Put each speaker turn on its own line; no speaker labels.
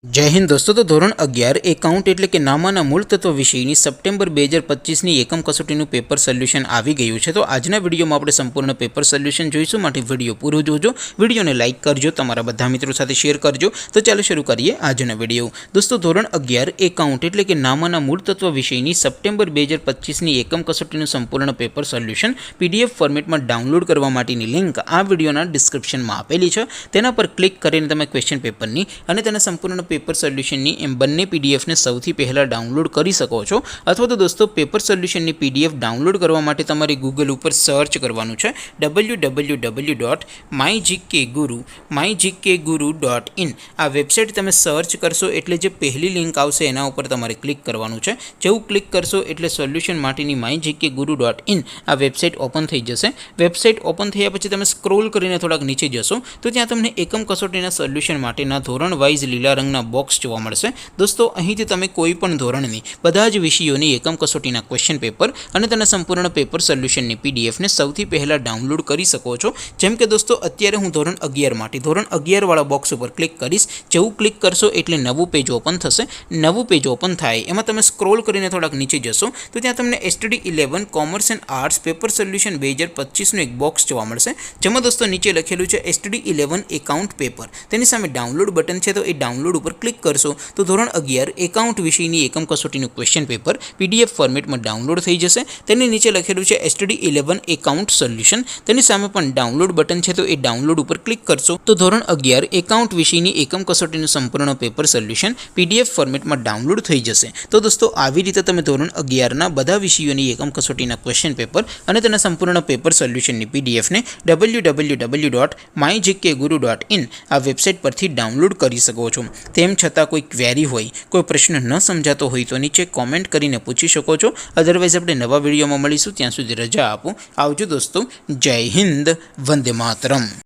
जय हिंद दोस्तों। तो ધોરણ 11 એકાઉન્ટ એટલે કે નામાના મૂળ તત્વ વિષયની સપ્ટેમ્બર 2025ની એકમ કસોટીનું પેપર સોલ્યુશન આવી ગયું છે। તો આજના વિડીયોમાં આપણે સંપૂર્ણ પેપર સોલ્યુશન જોઈશું, માટે વિડીયો પૂરો જોજો, વિડીયોને લાઇક કરજો, તમારા બધા મિત્રો સાથે શેર કરજો। તો ચાલો શરૂ કરીએ આજનો વિડીયો। દોસ્તો ધોરણ 11 એકાઉન્ટ એટલે કે નામાના મૂળ તત્વ વિષયની સપ્ટેમ્બર 2025ની એકમ કસોટીનું સંપૂર્ણ પેપર સોલ્યુશન PDF ફોર્મેટમાં ડાઉનલોડ કરવા માટેની લિંક આ વિડીયોના ડિસ્ક્રિપ્શનમાં આપેલી છે। તેના પર ક્લિક કરીને તમે ક્વેશ્ચન પેપરની અને તેના સંપૂર્ણ પેપર સોલ્યુશનની એમ બંને પીડીએફને સૌથી પહેલાં ડાઉનલોડ કરી શકો છો। અથવા તો દોસ્તો પેપર સોલ્યુશનની પીડીએફ ડાઉનલોડ કરવા માટે તમારે ગૂગલ ઉપર સર્ચ કરવાનું છે www.mygkguru.in। આ વેબસાઇટ તમે સર્ચ કરશો એટલે જે પહેલી લિંક આવશે એના ઉપર તમારે ક્લિક કરવાનું છે। જેવું ક્લિક કરશો એટલે સોલ્યુશન માટેની mygkguru.in આ વેબસાઇટ ઓપન થઈ જશે। વેબસાઇટ ઓપન થયા પછી તમે સ્ક્રોલ કરીને થોડાક નીચે જશો તો ત્યાં તમને એકમ કસોટીના સોલ્યુશન માટેના ધોરણ વાઇઝ લીલા રંગના બોક્સ જોવા મળશે। દોસ્તો અહીંથી તમે કોઈ પણ ધોરણની બધા જ વિષયોની એકમ કસોટીના ક્વેશ્ચન પેપર અને તેના સંપૂર્ણ પેપર સોલ્યુશનની પીડીએફને સૌથી પહેલાં ડાઉનલોડ કરી શકો છો। જેમ કે દોસ્તો અત્યારે હું ધોરણ 11 માટે ધોરણ 11 વાળા બોક્સ ઉપર ક્લિક કરીશ। જેવું ક્લિક કરશો એટલે નવું પેજ ઓપન થશે। નવું પેજ ઓપન થાય એમાં તમે સ્ક્રોલ કરીને થોડાક નીચે જશો તો ત્યાં તમને STD 11 commerce and arts paper solution 2025નું એક બોક્સ જોવા મળશે, જેમાં દોસ્તો નીચે લખેલું છે STD 11 એકાઉન્ટ પેપર। તેની સામે ડાઉનલોડ બટન છે, તો એ ડાઉનલોડ ઉપર ક્લિક કરશો તો ધોરણ 11 એકાઉન્ટ વિષયની એકમ કસોટીનું ક્વેશ્ચન પેપર PDF ફોર્મેટમાં ડાઉનલોડ થઈ જશે। તેની નીચે લખેલું છે STD 11 એકાઉન્ટ સોલ્યુશન, તેની સામે પણ ડાઉનલોડ બટન છે, તો એ ડાઉનલોડ ઉપર ક્લિક કરશો તો ધોરણ 11 એકાઉન્ટ વિષયની એકમ કસોટીનું સંપૂર્ણ પેપર સોલ્યુશન PDF ફોર્મેટમાં ડાઉનલોડ થઈ જશે। તો દોસ્તો આવી રીતે તમે ધોરણ 11ના બધા વિષયોની એકમ કસોટીના ક્વેશ્ચન પેપર અને તેના સંપૂર્ણ પેપર સોલ્યુશનની પીડીએફને www.mygkguru.in આ વેબસાઇટ પરથી ડાઉનલોડ કરી શકો છો। તેમ છતાં કોઈ ક્વેરી હોય, કોઈ પ્રશ્ન ન સમજાતો હોય તો નીચે કોમેન્ટ કરીને પૂછી શકો છો। અધરવાઇઝ આપણે નવા વિડીયોમાં મળીશું, ત્યાં સુધી રજા આપો। આવજો દોસ્તો, જય હિન્દ, વંદે માતરમ।